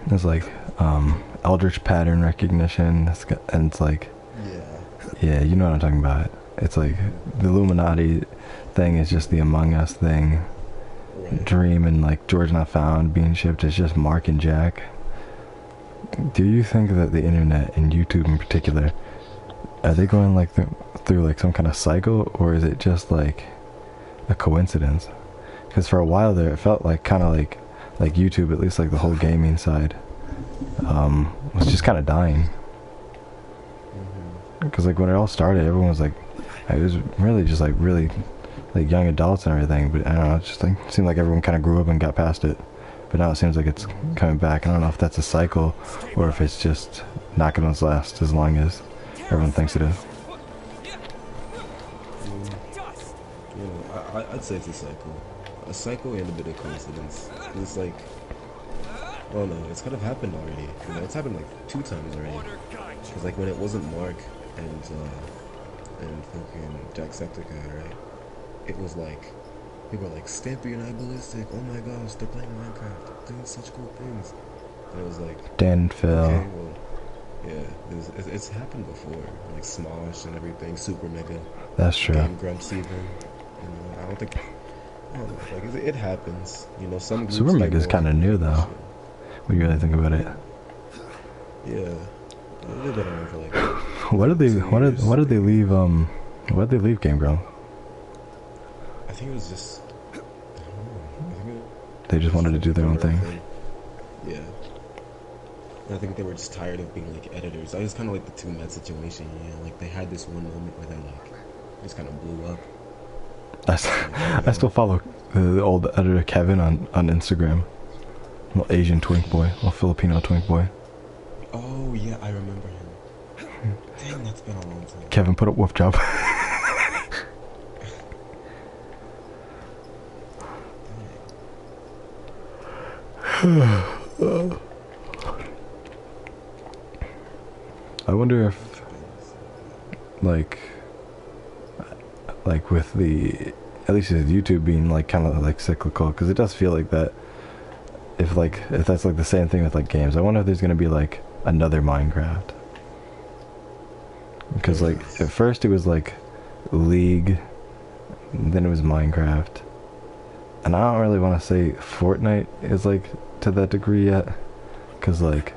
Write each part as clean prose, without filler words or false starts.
There's like eldritch pattern recognition. And it's like, Yeah. yeah, you know what I'm talking about. It's like the Illuminati thing is just the Among Us thing. Right. Dream and like George Not Found being shipped is just Mark and Jack. Do you think that the internet and YouTube in particular, are they going like through like some kind of cycle, or is it just like a coincidence? Because for a while there, it felt like kind of like YouTube, at least like the whole gaming side, was just kind of dying. Because like when it all started, everyone was like, it was really just like really like young adults and everything. But I don't know, it just like seemed like everyone kind of grew up and got past it. But now it seems like it's coming back. I don't know if that's a cycle or if it's just not going to last as long as everyone thinks it is. I'd say it's a cycle. A cycle and a bit of coincidence. It's like, oh no, it's kind of happened already. You know, it's happened like 2 times already. Because like when it wasn't Mark and fucking Jacksepticeye, right? It was like, people were like, Stampy and I Ballistic, oh my gosh, they're playing Minecraft, they're doing such cool things. And it was like, Dan and Phil. okay, well, yeah, it's happened before. Like Smosh and everything, Super Mega. That's true. Game Grumps even. You know, I don't know, like it happens. You know, some groups Super Mega is kind of new though, when you really think about it. Yeah. They've been around for like What did they leave Game Grumps? I think it was just, I don't know. I think They just wanted to do their own thing. Yeah. And I think they were just tired of being like editors. I was kind of like the two Met situation, you know, like they had this one moment where they like just kind of blew up. I still follow the old editor Kevin on Instagram. Little Asian twink boy, little Filipino twink boy. Oh yeah, I remember him. Dang, that's been a long time. Kevin, put up wolf job. I wonder if like with the, at least with YouTube being like kind of like cyclical, because it does feel like that. If that's like the same thing with like games, I wonder if there's gonna be like another Minecraft. Because like at first it was like League, then it was Minecraft, and I don't really want to say Fortnite is like to that degree yet, because like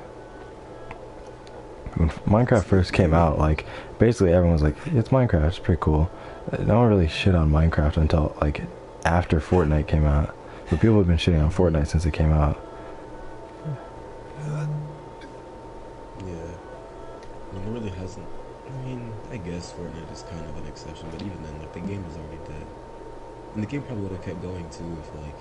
when Minecraft first came out, like basically everyone was like, it's Minecraft, it's pretty cool. No one really shit on Minecraft until like after Fortnite came out, but people have been shitting on Fortnite since it came out. Yeah, I mean, it really hasn't. I mean, I guess Fortnite is kind of an exception, but even then, like the game is already dead, and the game probably would have kept going too if like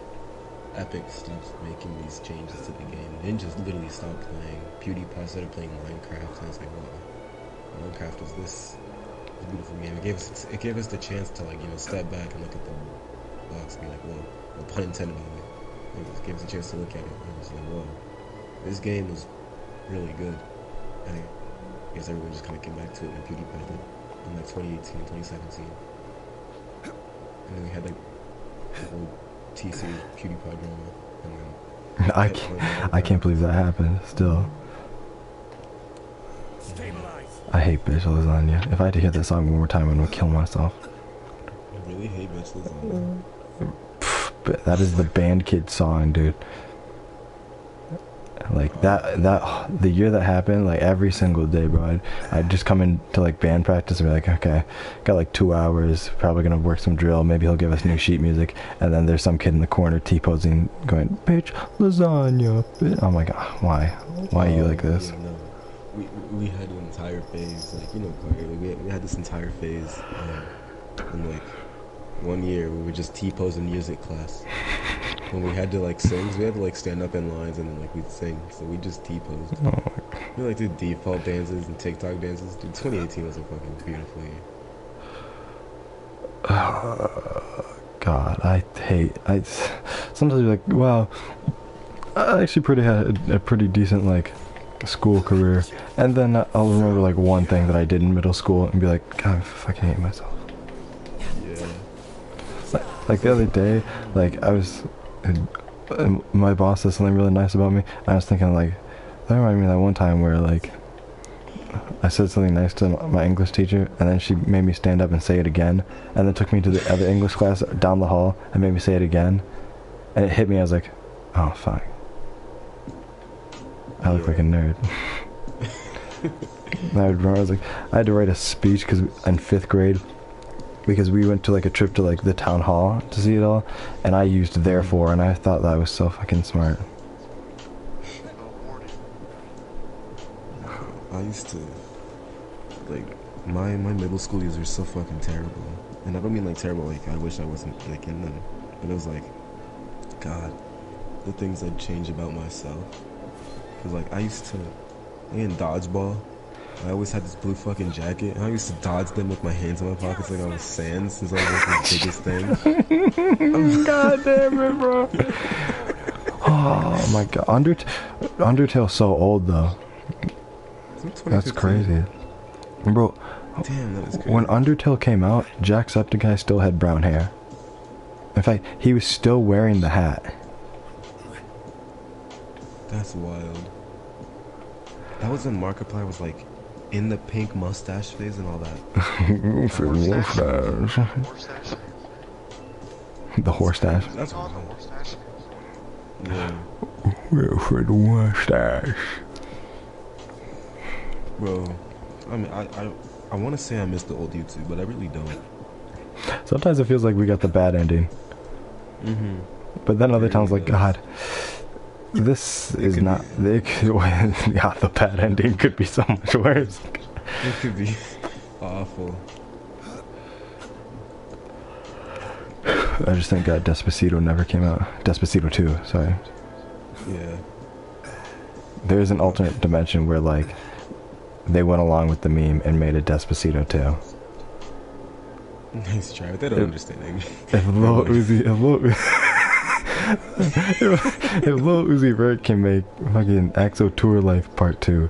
Epic stopped making these changes to the game. They didn't just literally stop playing. PewDiePie started playing Minecraft, and it's like, wow, Minecraft is this beautiful game. It gave us the chance to like, you know, step back and look at the box and be like, whoa, no pun intended by the way. It just gave us a chance to look at it and it was like, whoa, this game was really good. And I guess everyone just kind of came back to it when PewDiePie did in like 2018, 2017. And then we had like the whole TC PewDiePie drama, and then I can't believe that happened. Still, I hate bitch lasagna. If I had to hear that song one more time, I would kill myself. I really hate bitch lasagna. But that is the band kid song, dude. Like the year that happened, like every single day, bro, I'd just come into like band practice and be like, okay, got like 2 hours, probably gonna work some drill, maybe he'll give us new sheet music, and then there's some kid in the corner T-posing going, bitch, lasagna, bitch. I'm like, why are you like this? Yeah, no. We had an entire phase, like, you know, Carter, we had this entire phase, in like 1 year we were just T-posing music class. When we had to like sing, so we had to like stand up in lines and then like we'd sing. So we just T-posed. We like did default dances and TikTok dances. Dude, 2018 was a fucking beautiful year. God, sometimes you're like, wow, I actually had a pretty decent like school career, and then I'll remember like one thing that I did in middle school and be like, God, I fucking hate myself. Yeah. Like the other day, like my boss said something really nice about me, and I was thinking like, That reminded me of that one time where, like, I said something nice to my English teacher, and then she made me stand up and say it again, and then took me to the other English class down the hall and made me say it again, and it hit me. I was like, oh, fuck. I look like a nerd. And I was like, I had to write a speech in 5th grade, because we went to, like, a trip to, like, the town hall to see it all, and I used therefore, and I thought that was so fucking smart. I used to, like, my middle school years were so fucking terrible. And I don't mean, like, terrible, like, I wish I wasn't, like, in them. But it was like, God, the things I'd change about myself. Because, like, I used to, in dodgeball, I always had this blue fucking jacket, and I used to dodge them with my hands in my pockets like I was sand, since I was like the biggest thing. God damn it, bro. Oh my god. Undertale's so old, though. That's crazy. Bro, damn, that is crazy. When Undertale came out, Jacksepticeye still had brown hair. In fact, he was still wearing the hat. That's wild. That was when Markiplier was like in the pink mustache phase and all that. The horse dash. That's wild. Yeah. For the mustache. Bro, I mean, I want to say I miss the old YouTube, but I really don't. Sometimes it feels like we got the bad ending. But then other times, like, God, this is not. Yeah, the bad ending could be so much worse. It could be awful. I just think Despacito never came out. Despacito 2, sorry. Yeah. There's an alternate dimension where, like, they went along with the meme and made a Despacito 2. Nice try, but they don't understand English. If Lil Uzi Vert can make fucking Axo Tour Life Part 2,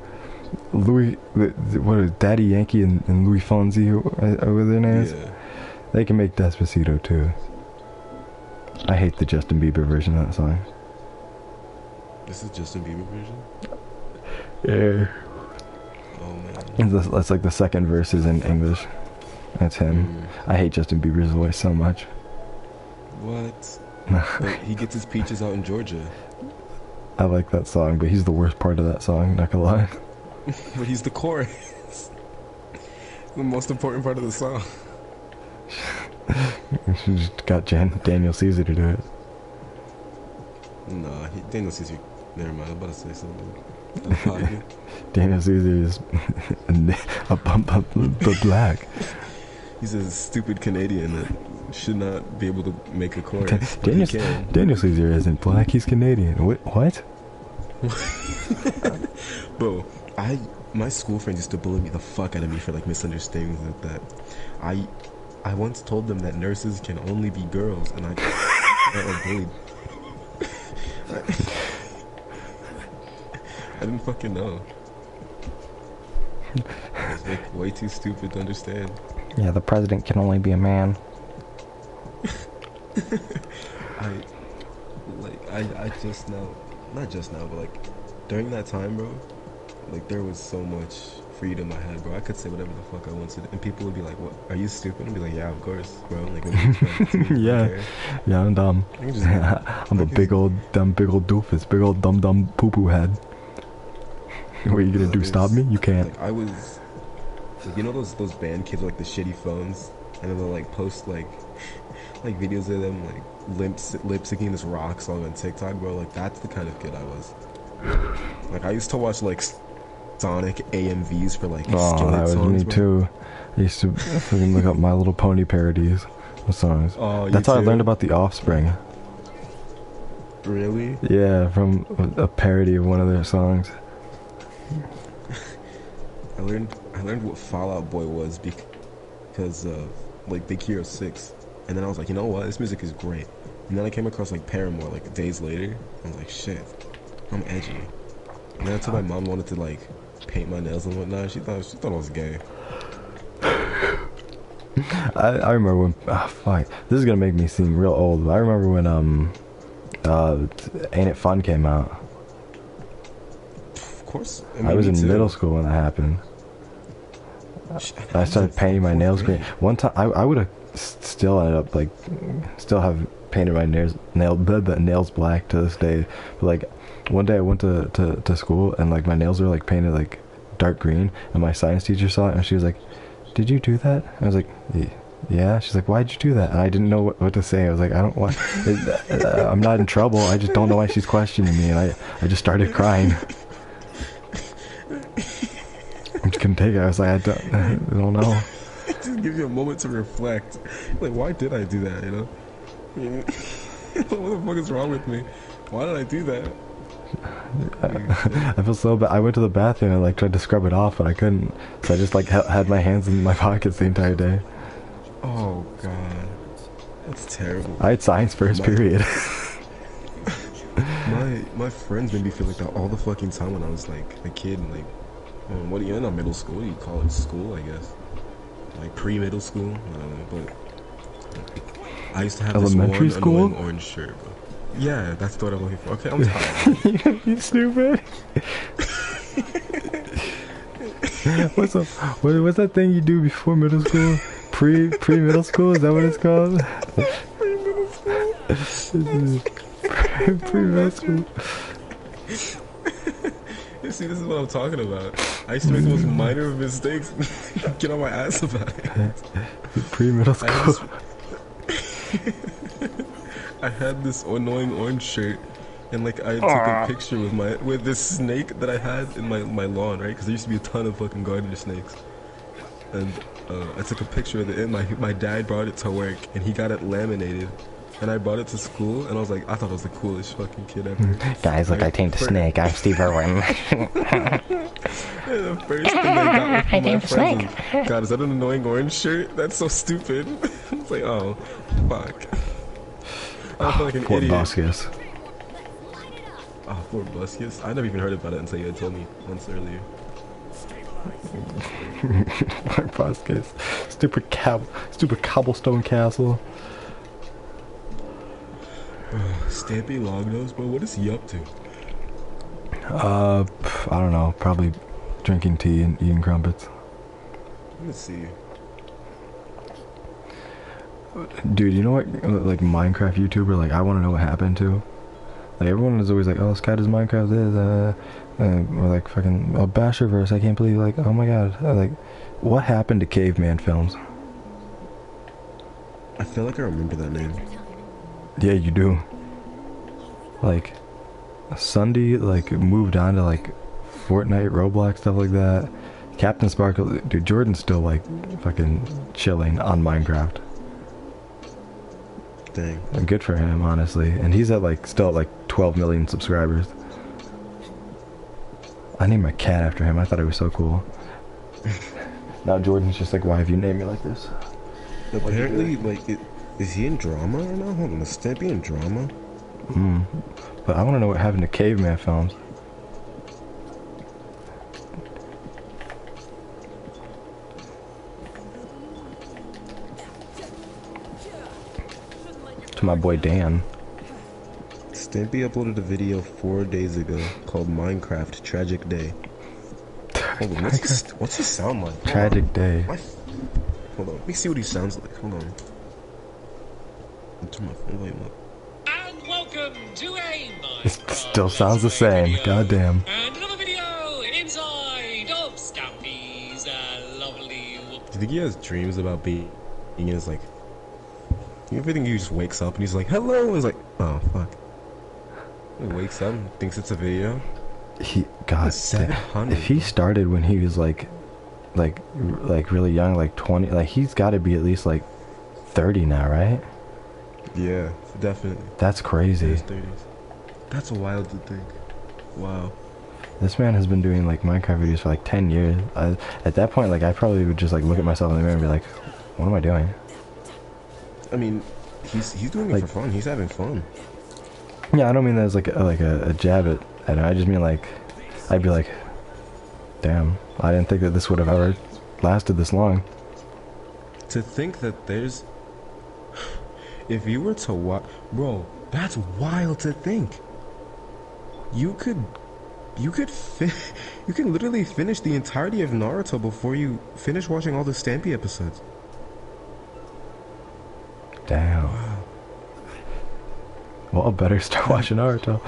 what is Daddy Yankee and Louis Fonzi, are their names? Yeah. They can make Despacito too. I hate the Justin Bieber version of that song. This is Justin Bieber version? Yeah. Oh man. That's like the second verse is in English. That's him. I hate Justin Bieber's voice so much. What? But he gets his peaches out in Georgia. I like that song, but he's the worst part of that song, not gonna lie. But he's the chorus. The most important part of the song. She just got Daniel Caesar to do it. Nah, Daniel Caesar. Never mind, I'm about to say something. Daniel Caesar is the black. He's a stupid Canadian that should not be able to make a chorus. Daniel Caesar isn't black, he's Canadian. What? Bro, my school friends used to bully me the fuck out of me for like misunderstandings like that. I once told them that nurses can only be girls, and I got bullied. I didn't fucking know. I was like way too stupid to understand. Yeah, the president can only be a man. I just now, not just now, but like during that time, bro, like there was so much freedom I had, bro. I could say whatever the fuck I wanted, and people would be like, "What? Are you stupid?" I'd be like, "Yeah, of course, bro." Like, what do you expect me to yeah, care? yeah, I'm dumb. I'm a big old doofus, big old dumb poo poo head. What are you gonna do? Stop me? You can't. Like, I was, like, you know those band kids with, like the shitty phones, and then they'll like post like videos of them like lip syncing this rock song on TikTok, bro. Like that's the kind of kid I was. Like I used to watch like Sonic AMVs for like. Oh, that was songs, me bro. too. I used to fucking look up My Little Pony parodies of songs. Oh, that's how I learned about The Offspring. Really? Yeah, from a parody of one of their songs. I learned what Fall Out Boy was because of like Big Hero 6, and then I was like, you know what, this music is great. And then I came across like Paramore like days later. I was like, shit, I'm edgy. And then until my mom wanted to like paint my nails and whatnot, she thought I was gay. I remember when fuck, this is gonna make me seem real old, but I remember when Ain't It Fun came out. course. I I mean, was me in too. middle school when that happened. I was in started painting my nails green. grade. One time, I would have still ended up like, still have painted my nails black to this day. But like, one day I went to school and like my nails were like painted like dark green, and my science teacher saw it and she was like, "Did you do that?" I was like, "Yeah." She's like, "Why'd you do that?" And I didn't know what to say. I was like, "I don't want. I'm not in trouble. I just don't know why she's questioning me." And I just started crying. I just couldn't take it. I was like, I don't know. Just give you a moment to reflect. Like, why did I do that? You know? I mean, what the fuck is wrong with me? Why did I do that? I feel so bad. I went to the bathroom and like tried to scrub it off, but I couldn't. So I just like had my hands in my pockets the entire day. Oh god, that's terrible. I had science first period. My friends made me feel like that all the fucking time when I was like a kid. Like, what do you know? Middle school? What do you call it? School, I guess. Like pre-middle school. I don't know, but I used to have Elementary this one school? annoying orange shirt. Bro. Yeah, that's what I'm looking for. Okay, I'm tired. You stupid. What's that thing you do before middle school? Pre-middle school? Is that what it's called? Pre-middle school. Pre-middle school. You see, this is what I'm talking about. I used to make the most minor of mistakes. Get on my ass about it. Pre-middle school. I had this annoying orange shirt, and like I took a picture with this snake that I had in my lawn, right? Because there used to be a ton of fucking gardener snakes, and I took a picture of it. And my dad brought it to work, and he got it laminated, and I brought it to school, and I thought I was the coolest fucking kid ever. Guys, look, I tamed a snake. I'm Steve Irwin. The first thing they got from my friends was, God, is that an annoying orange shirt? That's so stupid. It's like, oh, fuck. I feel like an Fort idiot. Boscus. Oh, Fort Boscus? I never even heard about it until you had told me once earlier. Fort Boscus. Stupid cobblestone castle. Stampy Longnose, bro, what is he up to? I don't know. Probably drinking tea and eating crumpets. Let me see. Dude, you know what, like, Minecraft YouTuber, like, I want to know what happened to? Like, everyone is always like, oh, Sky does Minecraft this, or like, fucking, Basherverse, I can't believe, like, oh my god, like, what happened to caveman films? I feel like I remember that name. Yeah, you do. Like, Sunday, like, moved on to, like, Fortnite, Roblox, stuff like that. Captain Sparkle, dude, Jordan's still, like, fucking chilling on Minecraft. Dang. Good for him, honestly. And he's at like still at like 12 million subscribers. I named my cat after him. I thought it was so cool. Now Jordan's just like, why have you named me like this? Apparently, like, is he in drama right now? Hold on, is Stampy in drama? But I want to know what happened to caveman films. To my boy Dan. Stampy uploaded a video 4 days ago called Minecraft Tragic Day. Hold on, what's he sound like? Tragic Day. Hold on, let me see what he sounds like. Hold on. I'll turn my volume up. And welcome to a It still sounds the same. Goddamn. And another video inside of Stampy's lovely. Do you think he has dreams about being in his, like... You ever think he just wakes up and he's like, hello? And he's like, oh, fuck. He wakes up and thinks it's a video. God, 700. if he started when he was like really young, like 20, like he's got to be at least like 30 now, right? Yeah, definitely. That's crazy. His 30s. That's wild to think. Wow. This man has been doing like Minecraft videos for like 10 years. At that point, like I probably would just like look at myself in the mirror and be like, what am I doing? I mean, he's doing it like, for fun. He's having fun. Yeah, I don't mean that as like a jab at it. I just mean like, I'd be like, damn, I didn't think that this would have ever lasted this long. To think that there's... If you were to watch... Bro, that's wild to think. You could You could you can literally finish the entirety of Naruto before you finish watching all the Stampy episodes. Damn. Wow. Well, I better start watching Naruto.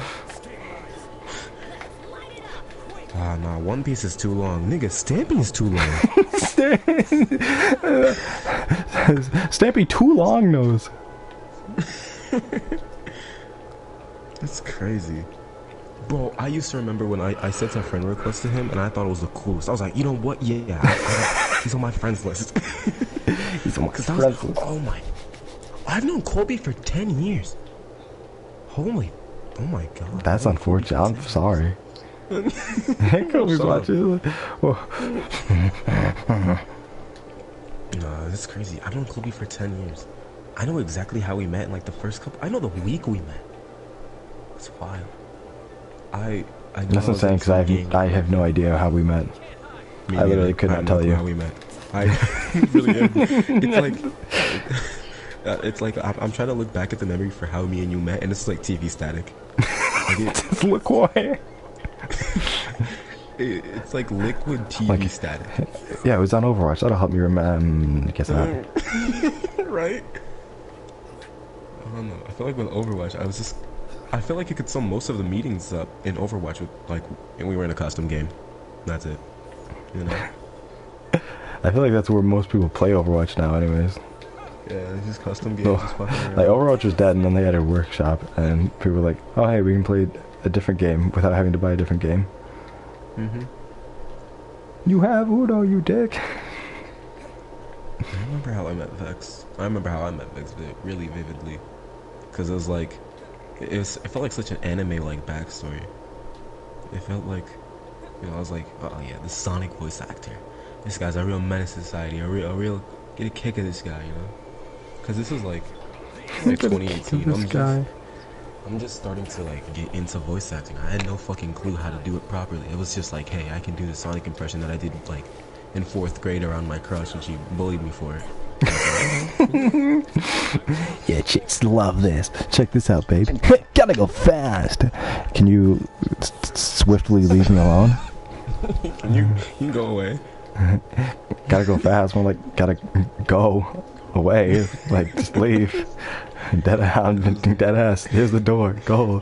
Ah, nah, One Piece is too long. Nigga, Stampy is too long. Stampy too long nose. That's crazy. Bro, I used to remember when I sent a friend request to him and I thought it was the coolest. I was like, you know what? Yeah, he's on my friends list. He's on my friends list. Oh my. I've known Colby for 10 years. Holy. Oh my god. That's unfortunate. I'm sorry. Kobe's watching. Nah, that's crazy. I've known Kobe for 10 years. I know exactly how we met in like the first couple. I know the week we met. It's wild. I know That's what I'm saying, because I have no idea how we met. I literally could not tell you how we met. I really am. It's like I'm trying to look back at the memory for how me and you met, and it's like TV static. Just look quiet. It's like liquid TV static. Yeah, it was on Overwatch. That'll help me remember. Guess not. Right? I don't know. I feel like with Overwatch, I feel like you could sum most of the meetings up in Overwatch with and we were in a custom game. That's it. You know? I feel like that's where most people play Overwatch now, anyways. Yeah, it's just custom games. So, just fucking around. like Overwatch was dead, and then they had a workshop, and people were like, "Oh, hey, we can play a different game without having to buy a different game." You have Uno, you dick. I remember how I met Vex. Really vividly, because it was like, it felt like such an anime-like backstory. It felt like, I was like, oh yeah, the Sonic voice actor. This guy's a real menace to society. A real get a kick of this guy, Because this was like 2018. I'm just starting to get into voice acting. I had no fucking clue how to do it properly. It was just like, hey, I can do the Sonic impression that I did in 4th grade around my crush, and she bullied me for it. Yeah, chicks love this. Check this out, babe. Gotta go fast. Can you swiftly leave me alone? You can go away. Gotta go fast. More like gotta go away. Like just leave. Dead ass. Here's the door. Go.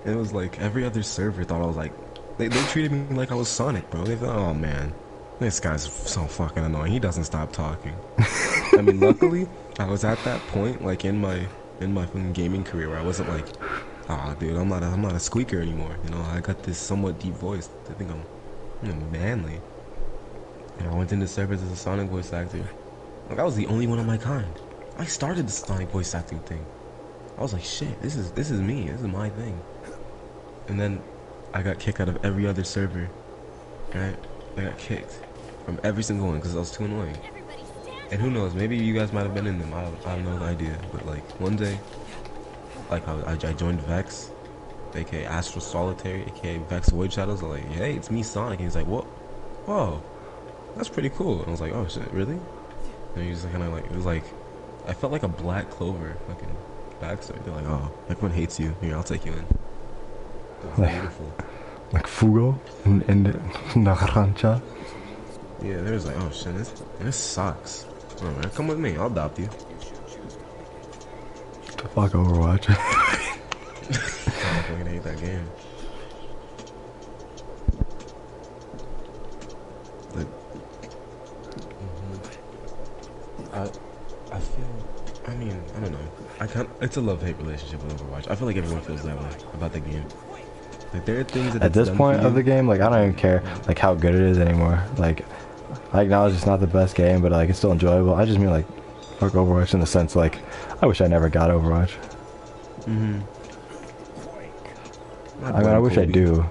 It was like every other server thought I was like, they treated me like I was Sonic, bro. They thought, oh man, this guy's so fucking annoying. He doesn't stop talking. I mean, luckily, I was at that point, in my fucking gaming career, where I wasn't like, oh, dude, I'm not a squeaker anymore. I got this somewhat deep voice. I think I'm manly. And I went into servers as a Sonic voice actor. I was the only one of my kind. I started the Sonic voice acting thing. I was like, shit, this is me. This is my thing. And then I got kicked out of every other server. Right? I got kicked from every single one because I was too annoying. And who knows? Maybe you guys might have been in them. I have no idea. But one day, I joined Vex, aka Astral Solitary, aka Vex Void Shadows. I was like, hey, it's me, Sonic. And he's like, what? Whoa, that's pretty cool. And I was like, oh shit, really? And he was kind of it was like, I felt like a Black Clover fucking backstory. They're like, oh, everyone hates you. Here, I'll take you in. It was beautiful. Like Fugo in Narancha. Yeah, there was like, oh shit, this sucks. Oh man, come with me, I'll adopt you. The fuck Overwatch. I fucking hate that game. I feel, I don't know. It's a love-hate relationship with Overwatch. I feel like everyone feels that way about the game. There are things that at this point of the game, I don't even care how good it is anymore. I acknowledge it's not the best game, but it's still enjoyable. I just mean fuck Overwatch in the sense I wish I never got Overwatch. I wish I do,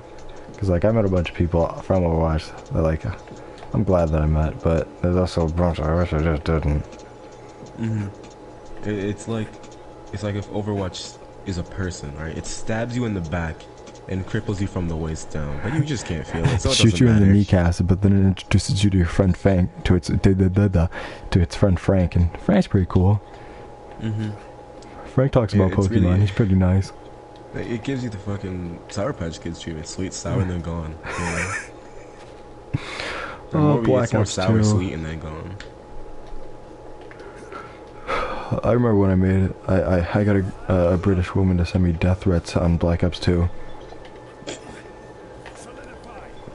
because I met a bunch of people from Overwatch that I'm glad that I met, but there's also a bunch I wish I just didn't. It's like if Overwatch is a person, right? It stabs you in the back and cripples you from the waist down, but you just can't feel it. So it shoot you matter. in the kneecaps, but then it introduces you to your friend Frank, to its friend Frank, and Frank's pretty cool. Frank talks about Pokemon. He's pretty nice. Like, it gives you the fucking Sour Patch Kids treatment. Sweet, sour, and then gone. You know? Oh, It's Black more Ops sour, 2. sweet, and then gone. I remember when I made it. I got a British woman to send me death threats on Black Ops 2.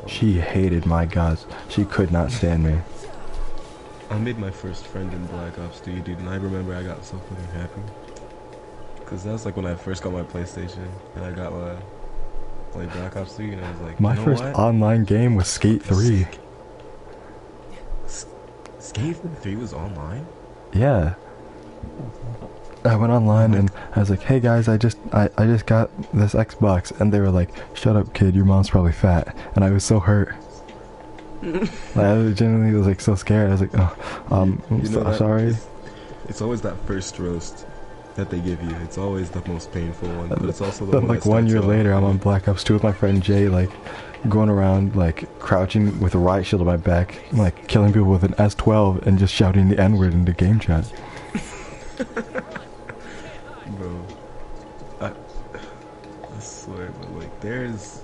She hated my guts. She could not stand me. I made my first friend in Black Ops 3, dude, and I remember I got so fucking happy. Because that was like when I first got my PlayStation, and I got like Black Ops 3, and I was like, My you know first what? online game was Skate 3. Skate 3 was online? Yeah. I went online and I was like, "Hey guys, I just got this Xbox," and they were like, "Shut up, kid. Your mom's probably fat." And I was so hurt. Like, I was genuinely was like so scared. I was like, "Oh, You know that- sorry." It's always that first roast that they give you. It's always the most painful one, but it's also the Then one like that 1 year starts you later, off. I'm on Black Ops 2 with my friend Jay, like going around like crouching with a riot shield on my back, like killing people with an S12 and just shouting the N-word into game chat. Bro, I swear, but like there's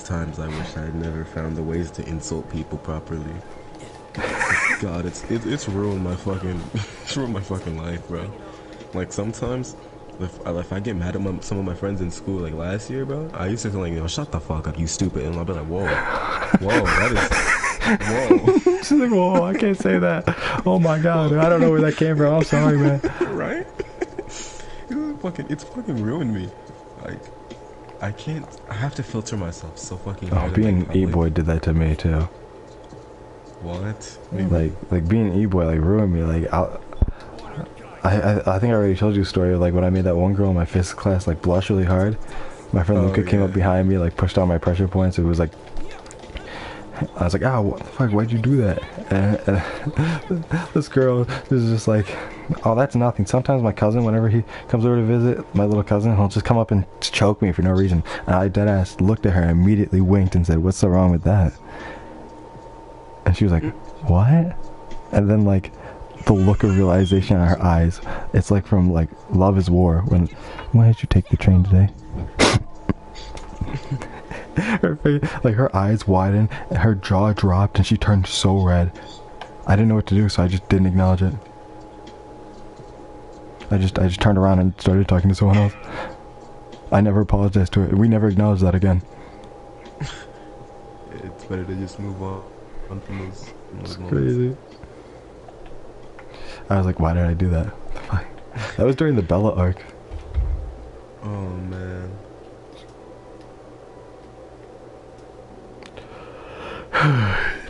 times I wish I had never found the ways to insult people properly. God, it's ruined my fucking it's ruined my fucking life, bro. Like sometimes, if I get mad at some of my friends in school, like last year, bro, I used to feel like, yo, shut the fuck up, you stupid, and I'll be like, whoa, that is, whoa. She's like, "Whoa, I can't say that." Oh my god, I don't know where that came from. I'm sorry, man. Right? It's fucking ruined me. Like, I have to filter myself so fucking Oh, hard. being like, E-boy did that to me too. What? Like being E-boy like ruined me. Like I think I already told you a story of like when I made that one girl in my physics class like blush really hard. My friend Luca came up behind me, like pushed down my pressure points. It was like, I was like, "Ah, what the fuck? Why'd you do that?" And this girl is just like, "Oh, that's nothing." Sometimes my cousin, whenever he comes over to visit, my little cousin, he'll just come up and choke me for no reason. And I deadass looked at her and immediately winked and said, "What's so wrong with that?" And she was like, "What?" And then like the look of realization in her eyes, it's like from like Love Is War when, "Why did you take the train today?" Her face, like her eyes widened, and her jaw dropped, and she turned so red. I didn't know what to do, so I just didn't acknowledge it. I just turned around and started talking to someone else. I never apologized to her. We never acknowledged that again. It's better to just move on from those It's moments. crazy. I was like, "Why did I do that?" That was during the Bella arc. Oh man.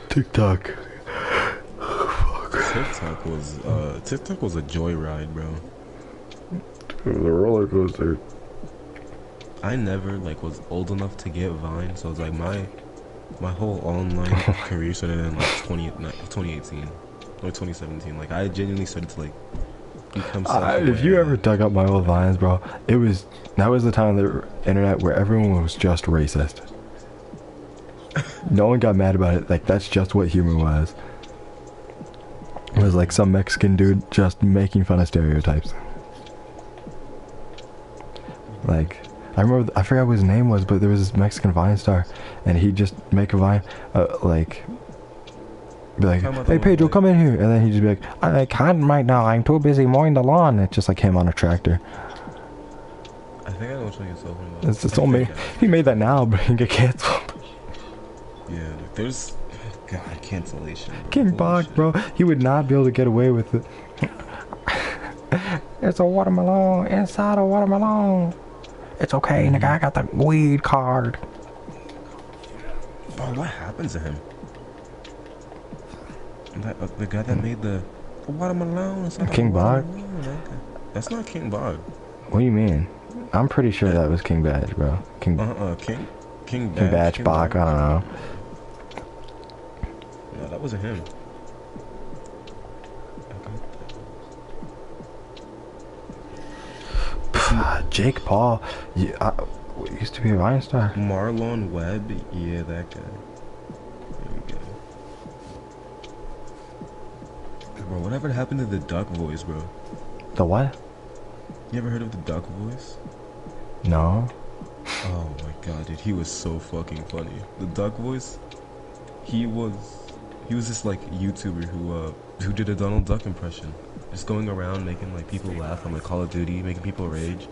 TikTok. TikTok was a joyride, bro. The roller coaster. I never like was old enough to get Vine, so it's like my whole online career started in like 2018 or 2017. Like I genuinely started to like become self-aware. If you ever dug up my old Vines, bro, that was the time on the internet where everyone was just racist. No one got mad about it. Like that's just what humor was. It was like some Mexican dude just making fun of stereotypes. Like, I remember, I forgot what his name was, but there was this Mexican Vine star, and he'd just make a Vine, like, be like, "Hey Pedro, come in here," and then he'd just be like, "I can't right now, I'm too busy mowing the lawn." It's just like him on a tractor. I think I know which one you're talking about. It's just only, he made that now, but he get canceled. Yeah, like there's God cancellation. Bro. King Holy Bach, shit. bro, he would not be able to get away with it. It's a watermelon inside a watermelon. It's okay, nigga, I got the weed card. Bro, what happened to him? The guy that made the watermelon. It's not King Bog? That's not King Bog. What do you mean? I'm pretty sure that was King Badge, bro. King Badge, Bach, I don't know. No, that wasn't him. Jake Paul, used to be a Vine star. Marlon Webb, yeah, that guy. There we go. Bro, whatever happened to the duck voice, bro? The what? You ever heard of the duck voice? No. Oh my god, dude, he was so fucking funny. The duck voice, he was he was this like YouTuber who did a Donald Duck impression, just going around making like people laugh on like Call of Duty, making people rage,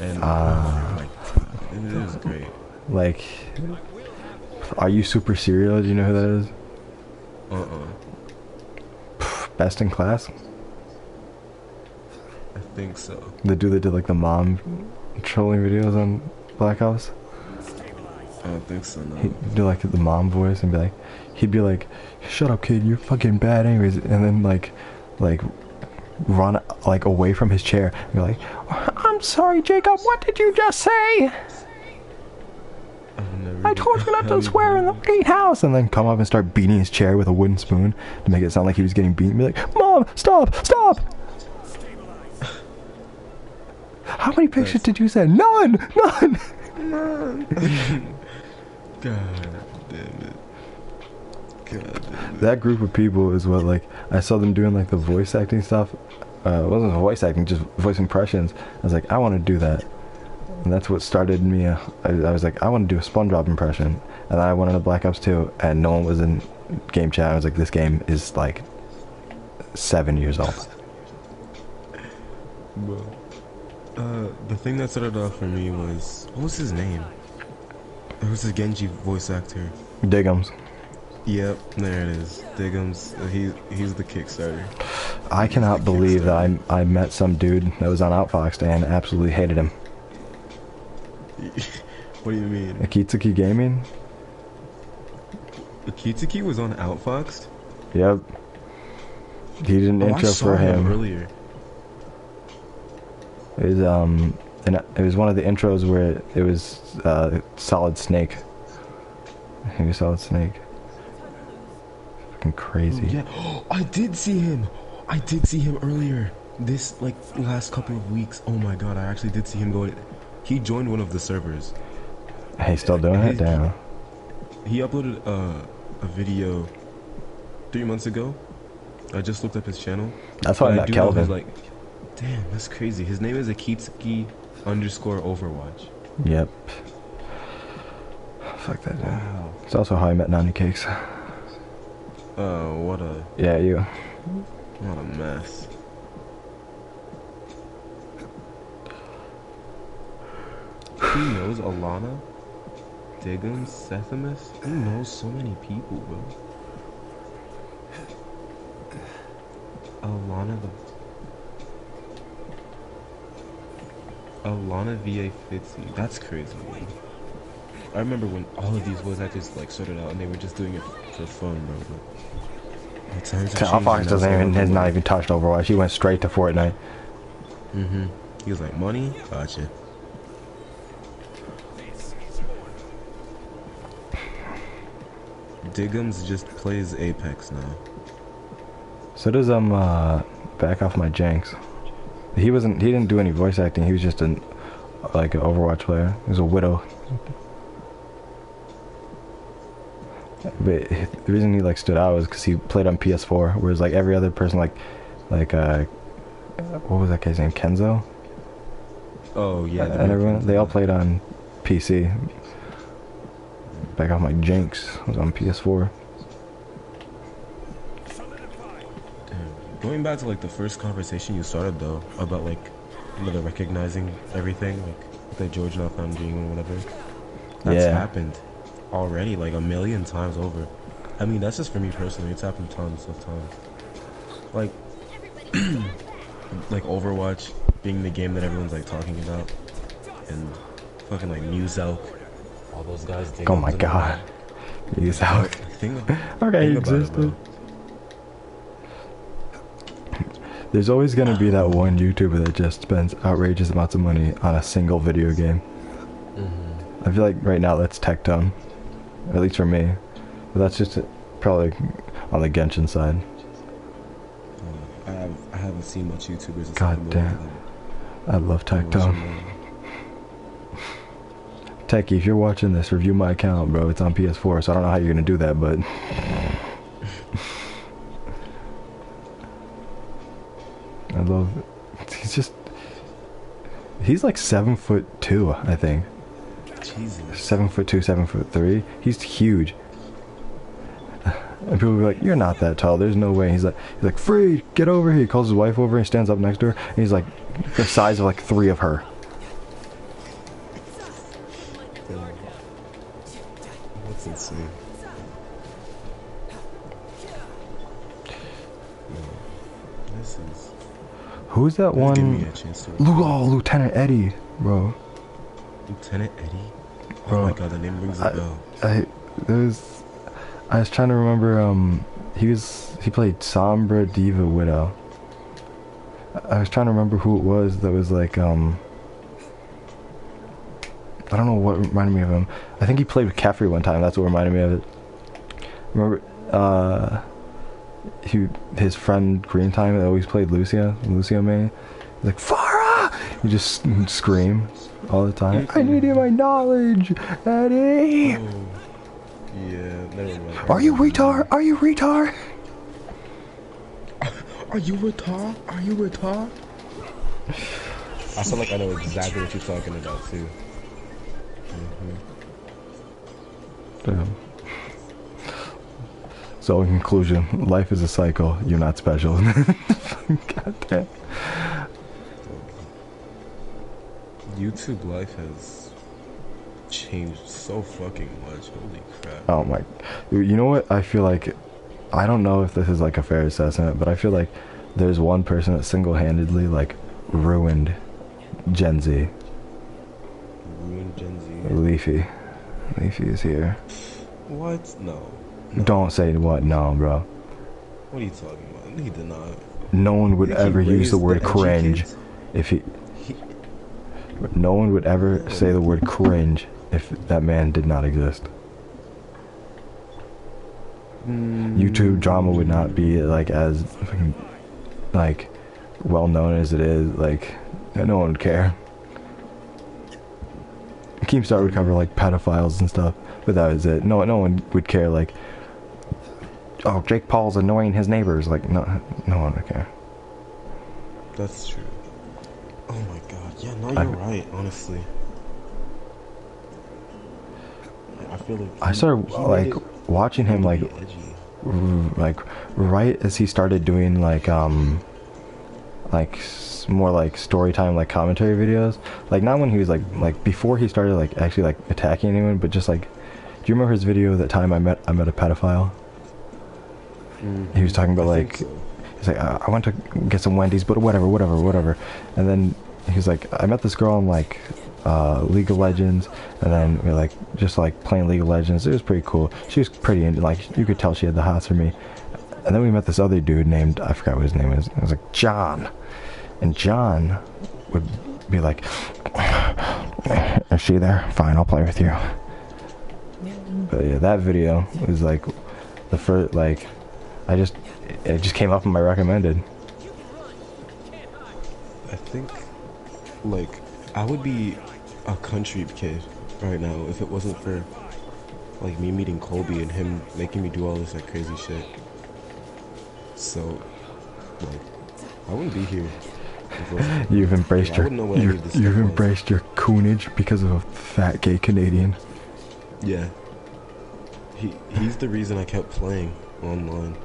and oh my god, it was great. Like, are you super serial? Do you know who that is? Best in Class. I think so. The dude that did like the mom trolling videos on Black Ops. I don't think so. No. He'd do like the mom voice and be like, he'd be like, "Shut up, kid, you're fucking bad anyways," and then like run like away from his chair and be like, "I'm sorry, Jacob. What did you just say? I told you not to swear in the gatehouse," and then come up and start beating his chair with a wooden spoon to make it sound like he was getting beaten. Be like, "Mom, stop, stop!" How many pictures did you send? None! None! God damn it. God damn it. That group of people is what, like, I saw them doing, like, the voice acting stuff. It wasn't voice acting, just voice impressions. I was like, I want to do that. And that's what started me. I was like, I want to do a SpongeBob impression. And then I went into Black Ops 2, and no one was in game chat. I was like, this game is, like, 7 years old. Bro. The thing that started off for me was, what was his name? It was the Genji voice actor. Diggums. Yep, there it is. Diggums. He's the Kickstarter. I cannot believe that I met some dude that was on Outfoxed and absolutely hated him. What do you mean? Akitsuki Gaming? Akitsuki was on Outfoxed? Yep. He did an intro I saw for him earlier. It was and it was one of the intros where it was Solid Snake. He was Solid Snake. Fucking crazy. Yeah, I did see him. I did see him earlier. This like last couple of weeks. Oh my god, I actually did see him go. He joined one of the servers. Hey, still doing it? Damn. He uploaded a video 3 months ago. I just looked up his channel. That's why I met Kelvin. Like, damn, that's crazy. His name is Akitsuki_Overwatch. Yep. Fuck that dude. Wow. It's also how I met Nani Cakes. What a Yeah, you. what a mess. He knows Alana, Diggum, Sethimus. He knows so many people, bro. Alana VA Fitzy. That's crazy, man. I remember when all of these voice actors like started out and they were just doing it for fun, bro. But Fox doesn't even has not even touched Overwatch. He went straight to Fortnite. He was like, money? Gotcha. Diggums just plays Apex now. So does back off my janks. He didn't do any voice acting. He was just an Overwatch player. He was a widow. But the reason he like stood out was because he played on PS4, whereas like every other person what was that guy's name, Kenzo? Oh yeah. And everyone, they all played on PC. Back off my jinx was on PS4. Going back to like the first conversation you started though about like the recognizing everything, like the George not found dream or whatever. That's happened already like a million times over. I mean, that's just for me personally. It's happened tons of times. Like, like Overwatch being the game that everyone's like talking about, and fucking like Muselk, all those guys. Oh my god, Muselk. Okay, he existed. There's always gonna be that one YouTuber that just spends outrageous amounts of money on a single video game. I feel like right now that's Tectone, at least for me. But that's just probably on the Genshin side. I haven't seen much YouTubers. God damn, I love Tectone. Techie, if you're watching this, review my account, bro. It's on PS4, so I don't know how you're gonna do that, but. I love it. He's like 7'2", I think. Jesus. 7'2", 7'3". He's huge. And people will be like, "You're not that tall. There's no way." He's like, "Freed, get over here." He calls his wife over and stands up next to her. And he's like the size of like 3 of her. That's insane. This is. Who's that Give one? me a chance to. Oh, Lieutenant Eddie, bro. Lieutenant Eddie. Bro, Oh my god, the name rings a bell. I was trying to remember. He played Sombra Diva Widow. I was trying to remember who it was that was like I don't know what reminded me of him. I think he played with Caffrey one time. That's what reminded me of it. Remember, his friend Green Time that always played Lucio May. He's like, "Farah!" He just scream all the time. "I need my knowledge, Eddie." Oh. Yeah, never mind. Are you retard? Are you retard? Are you retard? Are you retard? I feel like I know exactly what you're talking about too. Damn. So in conclusion, life is a cycle. You're not special. God damn. YouTube life has changed so fucking much. Holy crap. Oh my. You know what? I feel like, I don't know if this is like a fair assessment, but I feel like there's one person that single-handedly like ruined Gen Z. Ruined Gen Z? Leafy. Leafy is here. What? No. Don't say what? No, bro. What are you talking about? He did not. No one would Think he ever use the raised word the edgy cringe kids? if he... No one would ever say the word cringe if that man did not exist. YouTube drama would not be like as like well known as it is. Like no one would care. Keemstar would cover like pedophiles and stuff, but that was it. No one would care. Like, oh, Jake Paul's annoying his neighbors. Like no one would care. That's true. Oh my god. Yeah, no, you're right, honestly. I feel like I started like watching him like right as he started doing like more like story time like commentary videos, like not when he was like before he started like actually like attacking anyone, but just like, do you remember his video that time I met a pedophile? He was talking about like he's like, I went to get some Wendy's, but whatever, and then he's like, I met this girl on like League of Legends, and then we like just like playing League of Legends. It was pretty cool. She was pretty into, like you could tell she had the hots for me. And then we met this other dude named, I forgot what his name is. It was like John, and John would be like, "Is she there? Fine, I'll play with you." But yeah, that video was like the first, like it just came up in my recommended. I think like I would be a country kid right now if it wasn't for like me meeting Colby and him making me do all this like crazy shit. So like I wouldn't be here. You've embraced your you've embraced your coonage because of a fat gay Canadian. Yeah. He's the reason I kept playing online.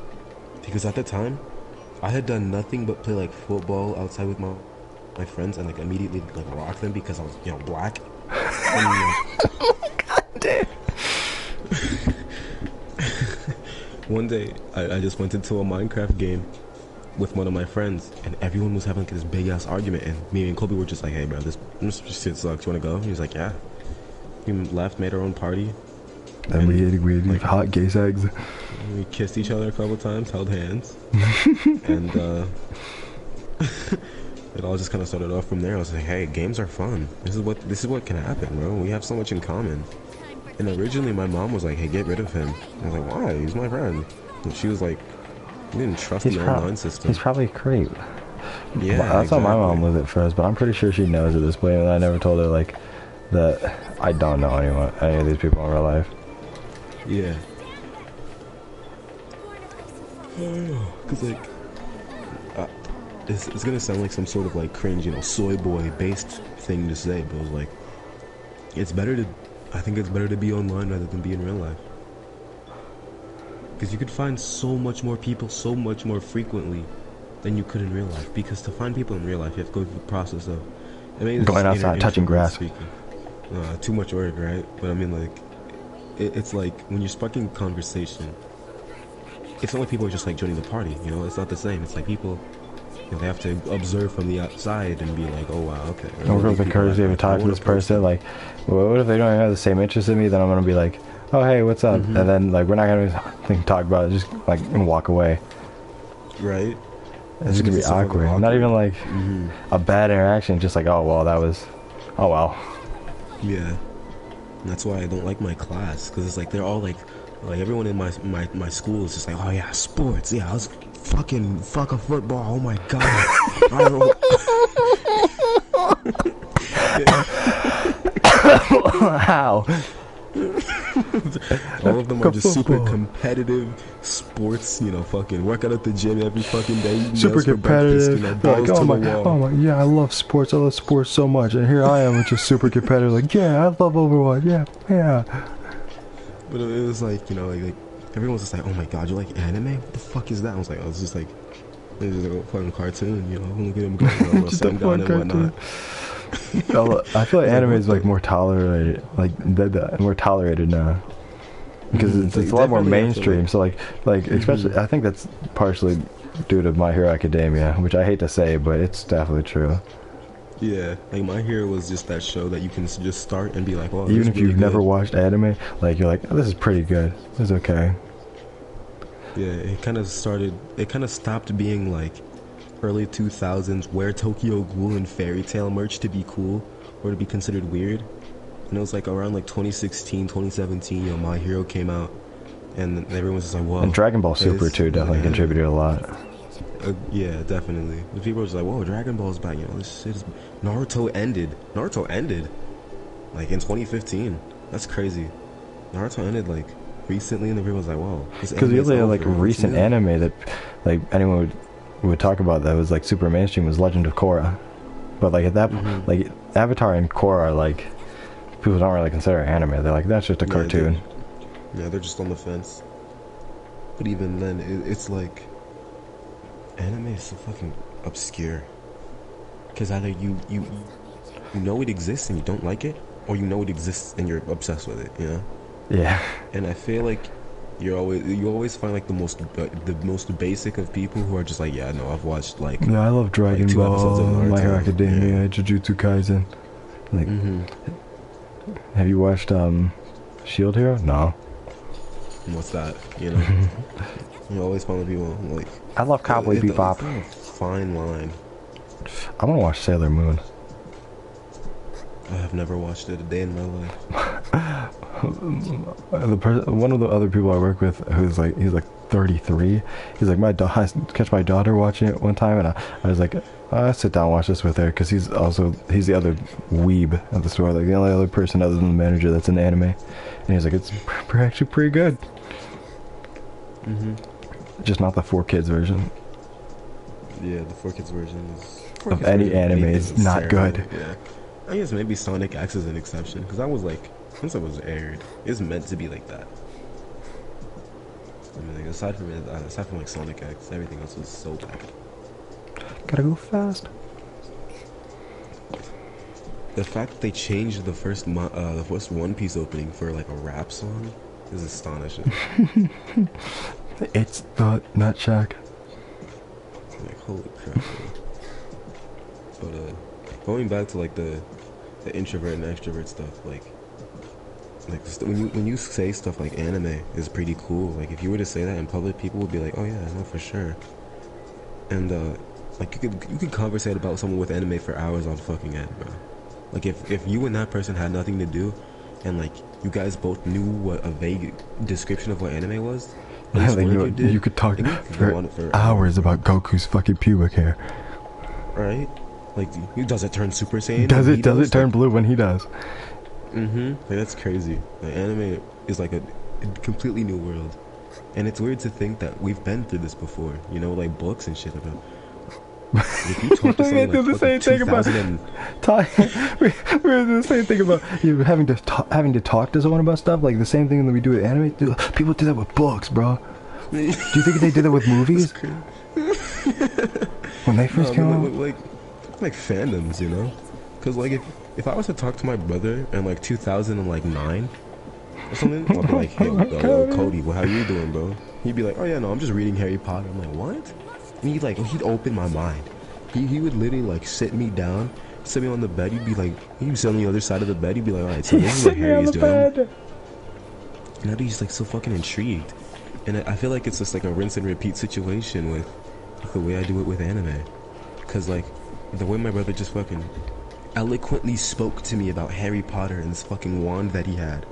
Because at the time I had done nothing but play like football outside with my friends and like immediately like rock them because I was, you know, black. God damn. One day I just went into a Minecraft game with one of my friends and everyone was having like this big ass argument and me and Colby were just like, "Hey bro, this shit sucks, you wanna go?" He was like, "Yeah." We left, made our own party. And we ate like, hot gay sex. We kissed each other a couple times, held hands. And it all just kind of started off from there. I was like, "Hey, games are fun. This is what can happen, bro. We have so much in common." And originally my mom was like, "Hey, get rid of him." I was like, "Why? He's my friend." And she was like, "You didn't trust the online system." He's probably a creep. Yeah, that's exactly. how my mom was at first, but I'm pretty sure she knows at this point. And I never told her like that I don't know any of these people in real life. Yeah. Cause like it's gonna sound like some sort of like cringe, you know, soy boy based thing to say, but it was like, it's better to, I think it's better to be online rather than be in real life. Because you could find so much more people so much more frequently than you could in real life. Because to find people in real life, you have to go through the process of, I mean, Going outside, touching grass. Too much work, right? But I mean, like, it's like when you're sparking conversation, it's not like people are just like joining the party, you know? It's not the same. It's like people, you know, they have to observe from the outside and be like, oh wow, okay. Or the courtesy of talk to this person, like, well, what if they don't even have the same interest in me? Then I'm gonna be like, oh hey, what's up? And then like we're not gonna talk about it, just like and walk away. Right. It's just gonna be awkward. Not even like a bad interaction, just like, oh well, that was, oh well. Yeah. And that's why I don't like my class, because it's like they're all like everyone in my school is just like, oh yeah, sports, yeah, I was fucking football, oh my god. I don't know. How? All of them are just super competitive sports, you know, fucking work out at the gym every fucking day. Super competitive. Like, oh my, yeah, I love sports so much, and here I am, just super competitive. Like, yeah, I love Overwatch, yeah. But it was like, you know, like everyone's just like, oh my god, you like anime? What the fuck is that? I was like, oh, it's just like a fucking cartoon, you know. Look at them going, just a fun cartoon. I feel like anime is like more tolerated, like more tolerated now, because it's a lot more mainstream. So like especially, I think that's partially due to My Hero Academia, which I hate to say, but it's definitely true. Yeah, like My Hero was just that show that you can just start and be like, well, even if you've never watched anime, like you're like, oh, this is pretty good. This is okay. Yeah, it kind of stopped being like early 2000s wear Tokyo Ghoul and Fairy Tail merch to be cool or to be considered weird. And it was like around like 2016, 2017, you know, My Hero came out, and everyone's just like, whoa. And Dragon Ball Super too definitely contributed a lot. Yeah, definitely. The people were just like, whoa, Dragon Ball's back, you know, this shit is... Naruto ended like in 2015. That's crazy. Naruto ended like recently, and everyone's like, whoa. Because the only like recent anime that like anyone would talk about that was like super mainstream was Legend of Korra. But like at that like Avatar and Korra are like, people don't really consider anime. They're like, that's just a cartoon. They're just on the fence. But even then, it's like, anime is so fucking obscure. Because either you know it exists and you don't like it, or you know it exists and you're obsessed with it, you know? Yeah. And I feel like you always find like the most basic of people who are just like, yeah, no, I've watched like, yeah, I love Dragon like 2 episodes of Ball, Naruto. My Hero Academia, Jujutsu Kaisen. Like, have you watched Shield Hero? No. What's that? You know, you always find the people like, I love Cowboy Bebop. It's a fine line. I want to watch Sailor Moon. I have never watched it a day in my life. One of the other people I work with, he's like 33. He's like, I catch my daughter watching it one time, and I was like, I sit down and watch this with her, because he's the other weeb at the store, like the only other person other than the manager that's in anime, and he's like, it's actually pretty good. Just not the 4Kids version. Yeah, the 4Kids version of any anime is not good. Yeah, I guess maybe Sonic X is an exception, because I was like, since it was aired, it's meant to be like that. I mean, like, aside from like Sonic X, everything else was so bad. Gotta go fast. The fact that they changed the first One Piece opening for like a rap song is astonishing. It's the Nutsack. Like, holy crap, man. But going back to like the introvert and extrovert stuff, like when you say stuff like anime is pretty cool. Like if you were to say that in public, people would be like, oh yeah, no, for sure. And like you could conversate about someone with anime for hours on fucking end, bro. Like if you and that person had nothing to do, and like you guys both knew what a vague description of what anime was, yeah, like you could talk for hours about Goku's fucking pubic hair. Right? Like, does it turn Super Saiyan? Does it turn blue when he does? Like, that's crazy. Like, anime is like a completely new world, and it's weird to think that we've been through this before. You know, like books and shit about. If you talk to We someone do the like same fucking thing about 2000 and we were the same thing about you having to talk to someone about stuff. Like the same thing that we do with anime. Dude, people do that with books, bro. Do you think they did that with movies? When they first came out? Like fandoms, you know? Because like if I was to talk to my brother in like 2009 or something, I'd be like, hey, yo, Cody, well, how you doing, bro? He'd be like, oh yeah, no, I'm just reading Harry Potter. I'm like, what? And he'd open my mind. He would literally like sit me down, sit me on the bed. He'd be sit on the other side of the bed. He'd be like, all right, so this is what Harry's doing. And I'd be just like so fucking intrigued. And I feel like it's just like a rinse and repeat situation with the way I do it with anime. Cause like the way my brother just fucking eloquently spoke to me about Harry Potter and this fucking wand that he had.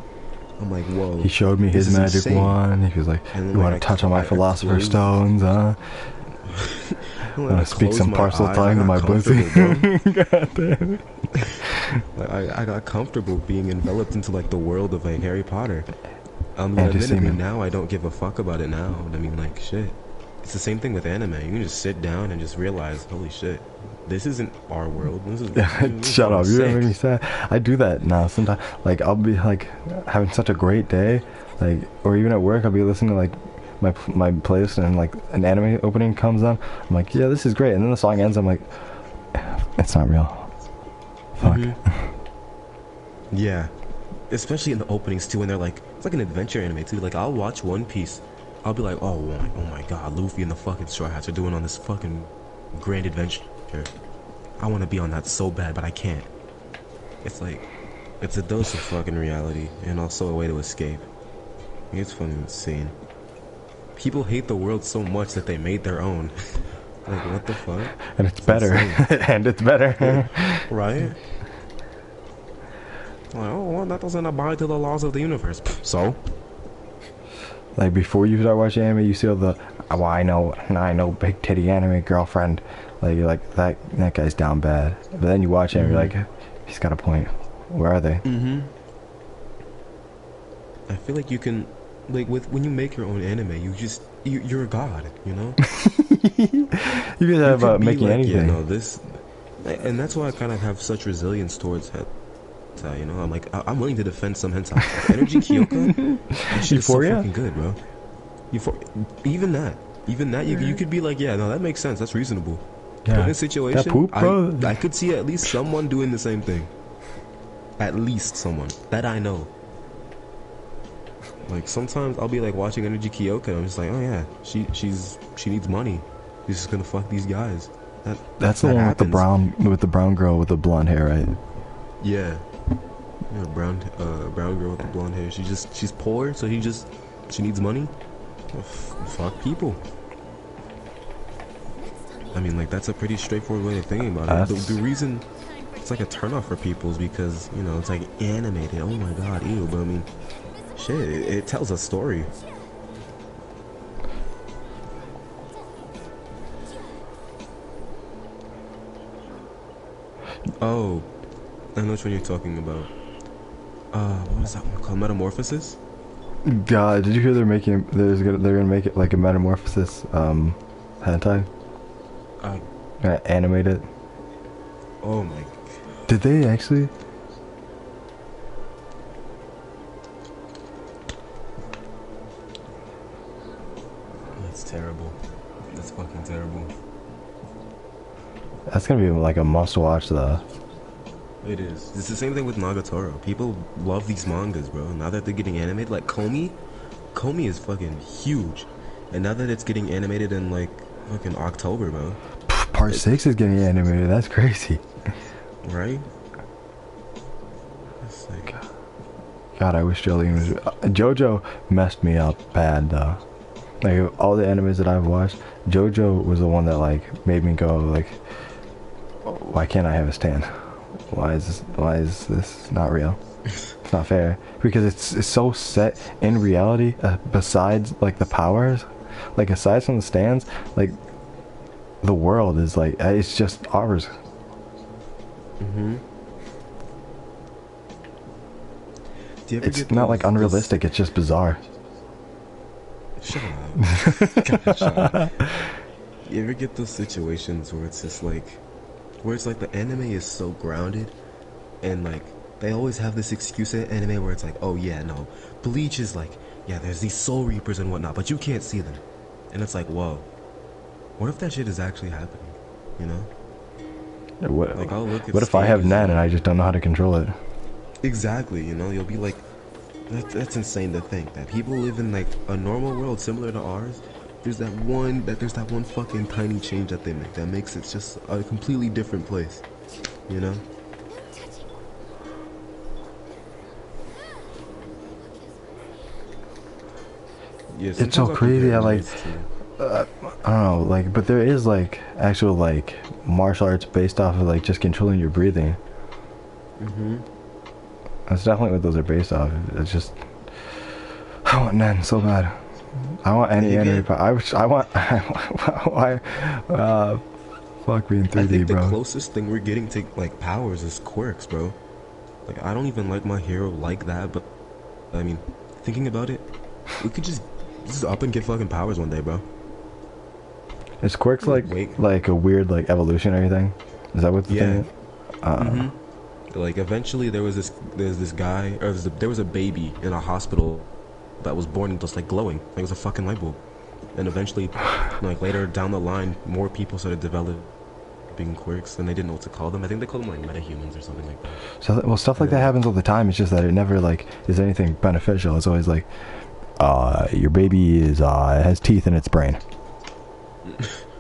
I'm like, whoa. He showed me his magic wand. He was like, you want to touch on my philosopher's stones, huh? I want to speak some parcel tongue to my pussy. God damn it. Like, I got comfortable being enveloped into like the world of like Harry Potter. Admittedly now I don't give a fuck about it now. I mean, like, shit. It's the same thing with anime. You can just sit down and just realize, holy shit, this isn't our world. This is shut up. You're making me sad. I do that now sometimes. Like, I'll be like having such a great day, like, or even at work, I'll be listening to like my playlist and like an anime opening comes on. I'm like, yeah, this is great. And then the song ends. I'm like, it's not real. Fuck. Yeah. Especially in the openings too, when they're like, it's like an adventure anime too. Like, I'll watch One Piece, I'll be like, oh my god, Luffy and the fucking Straw Hats are doing on this fucking grand adventure. I want to be on that so bad, but I can't. It's like, it's a dose of fucking reality, and also a way to escape. It's fucking insane. People hate the world so much that they made their own. Like, what the fuck? And it's better. And it's better. Right? Like, oh, well, that doesn't abide to the laws of the universe. So? Like, before you start watching anime, you see all the, oh, I know big titty anime girlfriend. Like, you're like, that guy's down bad. But then you watch it and you're like, he's got a point. Where are they? I feel like you can, like, when you make your own anime, you're a god, you know? You can have about making like, anything. Yeah, no, this, and that's why I kind of have such resilience towards it. You know, I'm like, I'm willing to defend some hentai. Energy Kyoka, that shit is so fucking good, bro. Even that, you could be like, yeah, no, that makes sense, that's reasonable. Yeah. But in a situation, that poop, bro. I could see at least someone doing the same thing. At least someone that I know. Like, sometimes I'll be like watching Energy Kyoka and I'm just like, oh yeah, she needs money. She's just gonna fuck these guys. That's the one happens. with the brown girl with the blonde hair, right? Yeah. Yeah, brown girl with the blonde hair. She's poor, so she needs money. Well, fuck people. I mean, like, that's a pretty straightforward way of thinking about it. The reason it's like a turnoff for people is because, you know, it's like animated. Oh my god, ew. But I mean, shit, it tells a story. Oh, I know which one you're talking about. What is that one called? Metamorphosis? God, did you hear they're gonna make it like a Metamorphosis hentai? Animate it. Oh my god. Did they actually? That's terrible. That's fucking terrible. That's gonna be like a must watch though. It is. It's the same thing with Nagatoro. People love these mangas, bro. Now that they're getting animated, like Komi is fucking huge. And now that it's getting animated in like fucking October, bro. Part 6 is getting animated. That's crazy. Right? It's like, God, I wish Jolene was. JoJo messed me up bad though. Like, all the animes that I've watched, JoJo was the one that like made me go like, why can't I have a stand? Why is this not real? It's not fair, because it's so set in reality. Besides like the powers, like aside from the stands, like the world is like, it's just ours. It's not like unrealistic. It's just bizarre. Shut up. God, shut up. You ever get those situations where it's just like, where it's like the anime is so grounded, and like they always have this excuse in anime where it's like, oh yeah, no, Bleach is like, yeah, there's these soul reapers and whatnot, but you can't see them, and it's like, whoa, what if that shit is actually happening? You know? Like I'll look at What if I have stages Nen and I just don't know how to control it? exactly, you know, you'll be like, that's insane to think that people live in like a normal world similar to ours. There's that one fucking tiny change that they make that makes it just a completely different place, you know? Yeah, It's so sometimes I'll crazy. compare I like, animes to- I don't know, like, but there is like actual like martial arts based off of like just controlling your breathing. That's definitely what those are based off. It's just, I want Nen so bad. I want any You anime. get- I want. Why? Fuck being 3D, I think the bro. closest thing we're getting to like powers is quirks, bro. Like I don't even like my hero like that, but I mean, thinking about it, we could just up and get fucking powers one day, bro. Is quirks like Wait. like a weird like evolutionary thing? Is that what the thing Yeah. is? Like eventually there's this guy, or there was a baby in a hospital that was born just like glowing, like it was a fucking light bulb. And eventually, like later down the line, more people started developing quirks, and they didn't know what to call them. I think they called them like metahumans or something like that. So well, stuff like that happens all the time. It's just that it never like is anything beneficial. It's always like, your baby is has teeth in its brain.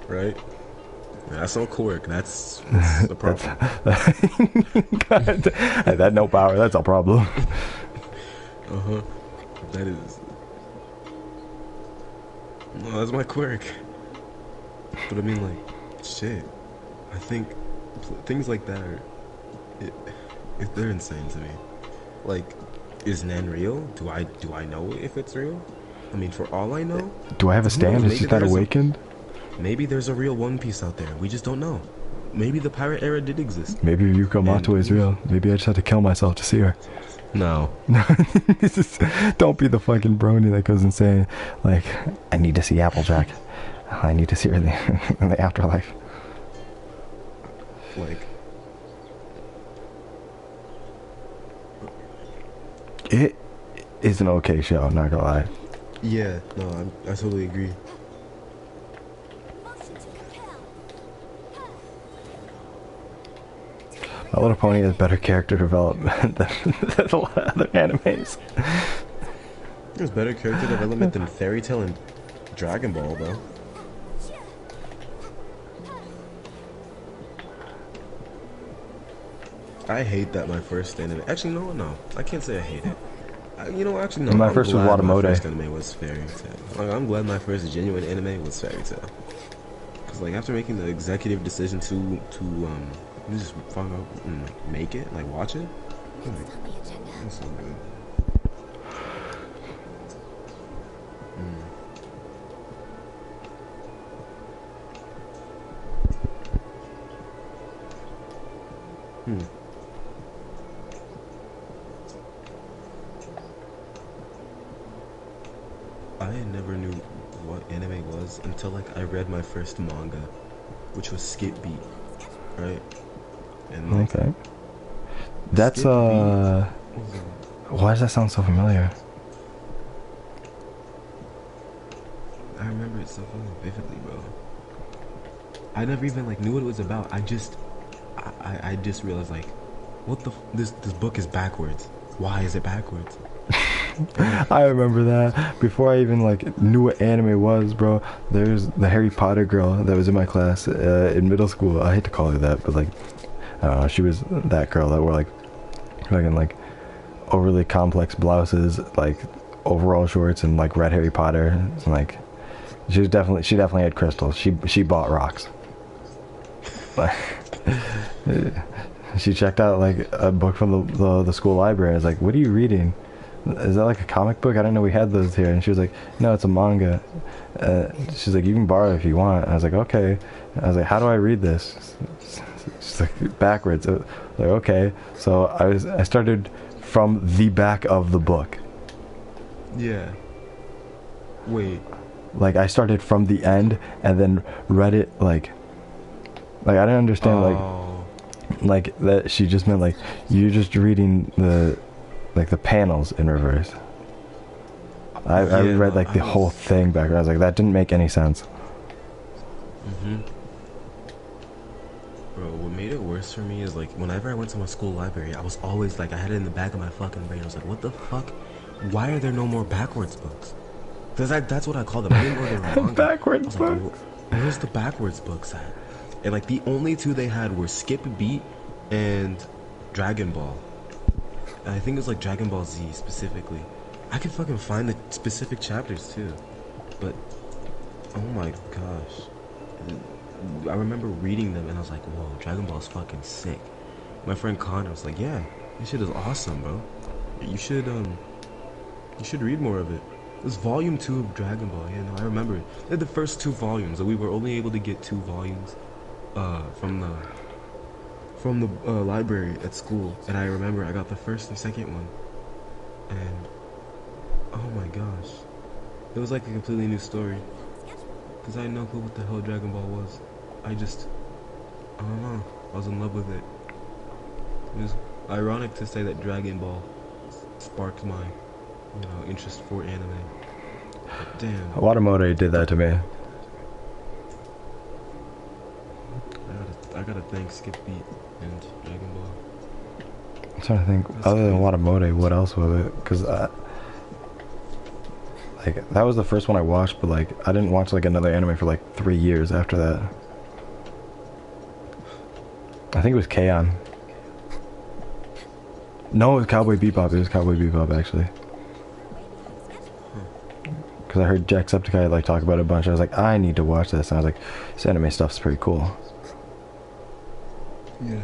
Right? That's no quirk. That's the problem. That no power. That's a problem. That is. No, that's my quirk. But I mean, like, shit. I think things like that are. They're insane to me. Like, is Nen real? Do I know if it's real? I mean, for all I know. Do I have a stand? Is just that awakened? Maybe there's a real One Piece out there. We just don't know. Maybe the pirate era did exist. Maybe Yuko Mato is real. Maybe I just had to kill myself to see her. No. Don't be the fucking brony that goes and saying, like, I need to see Applejack. I need to see her in the afterlife. Like, It is an okay show, not gonna lie. yeah, no, I totally agree. My Little Pony has better character development than a lot of other animes. There's better character development than Fairy Tail and Dragon Ball, though. I hate that my first anime. Actually, no, I can't say I hate it. Actually, no. My I'm first was glad Watamode. My first anime was Fairy Tail. Like, I'm glad my first genuine anime was Fairy Tail. Cause like after making the executive decision to just fuck up and like, make it, like watch it, that's so good. I never knew what anime was until like I read my first manga, which was Skip Beat, right? And like, Okay. That's, Skip why does that sound so familiar? I remember it so fucking vividly, bro. I never even like knew what it was about. I just realized like, what the this book is backwards. Why is it backwards? I remember that. Before I even like knew what anime was, bro, there's the Harry Potter girl that was in my class in middle school. I hate to call her that, but like, I don't know, she was that girl that wore like fucking like overly complex blouses, like overall shorts, and like read Harry Potter. And, like, she definitely had crystals. She bought rocks. Like, she checked out like a book from the school library. I was like, what are you reading? Is that like a comic book? I didn't know we had those here. And she was like, no, it's a manga. She's like, you can borrow it if you want. And I was like, okay. And I was like, how do I read this? She's like, backwards. I was like, okay. So I started from the back of the book. Yeah. Wait. Like I started from the end and then read it like I didn't understand Oh, like that she just meant like you're just reading the like the panels in reverse. I yeah, read no, like the whole thing back. I was like, that didn't make any sense. Bro, what made it worse for me is like whenever I went to my school library, I was always like, I had it in the back of my fucking brain. I was like, what the fuck? Why are there no more backwards books? Because that's what I call them. I didn't know they were manga. Backwards I was like, books. where's the backwards books at? And like the only two they had were Skip Beat and Dragon Ball. And I think it was like Dragon Ball Z specifically. I could fucking find the specific chapters too. But, oh my gosh. I remember reading them and I was like, whoa, Dragon Ball's fucking sick. My friend Connor was like, yeah, this shit is awesome, bro. You should read more of it. It was volume 2 of Dragon Ball. Yeah, no, I remember it. They had the first 2 volumes, and we were only able to get 2 volumes from the library at school. And I remember I got the first and second one. And oh my gosh, it was like a completely new story. Because I had no clue what the hell Dragon Ball was. I don't know. I was in love with it. It was ironic to say that Dragon Ball sparked my, interest for anime. But damn. Watamote did that to me. I gotta thank Skip Beat and Dragon Ball. I'm trying to think, other than Watamote, what else was it? Because like that was the first one I watched, but like I didn't watch like another anime for like 3 years after that. I think it was K-On! No, it was Cowboy Bebop. It was Cowboy Bebop actually. Because I heard Jacksepticeye like talk about it a bunch. I was like, I need to watch this. And I was like, this anime stuff's pretty cool. Yeah.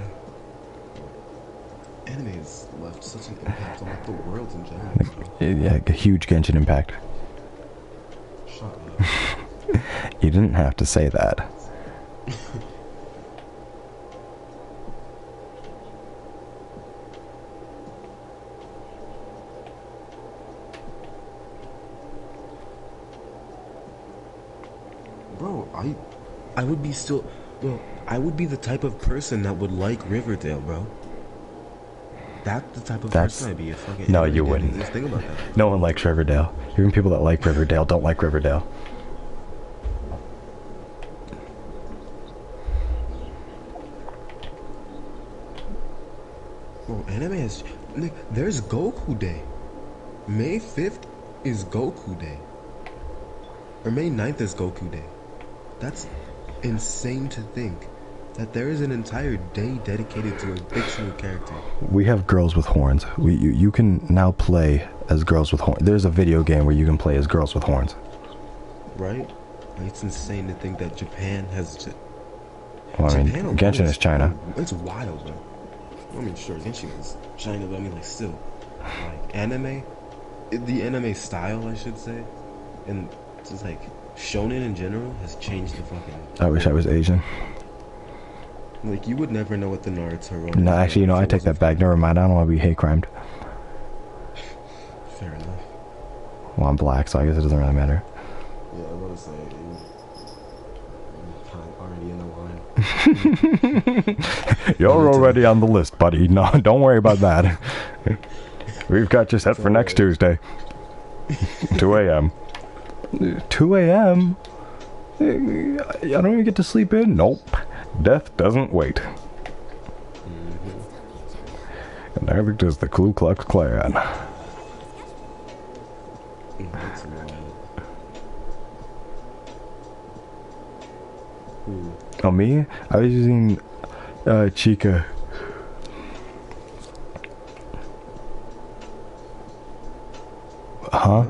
Anime has left such an impact on like, the world in general. Yeah, a huge Genshin impact. Shut up. You didn't have to say that. Bro, I would be still... Well, I would be the type of person that would like Riverdale, bro. That's the type of person I'd be. If fucking no, you wouldn't. Just think about that. No one likes Riverdale. Even people that like Riverdale don't like Riverdale. Bro, anime has... There's Goku Day. May 5th is Goku Day. Or May 9th is Goku Day. That's insane to think. That there is an entire day dedicated to a fictional character. We have girls with horns. You can now play as girls with horns. There's a video game where you can play as girls with horns. Right? Like, it's insane to think that Japan has... Well, I mean, Japan Genshin is China. It's wild, bro. I mean, sure, Genshin is China, but I mean, like, still. Like, anime... The anime style, I should say. And just, like, shonen in general has changed the fucking... I wish I was Asian. Like, you would never know what the Naruto... No, actually, I take that back. Never mind. I don't want to be hate crimed. Fair enough. Well, I'm black, so I guess it doesn't really matter. Yeah, I was gonna say, you're already in the line. You're already on the list, buddy. No, don't worry about that. We've got you set for next Tuesday. 2 a.m. 2 a.m.? I don't even get to sleep in? Nope. Death doesn't wait. And neither does the Ku Klux Klan. That's wild. Oh, me? I was using Chica. Huh?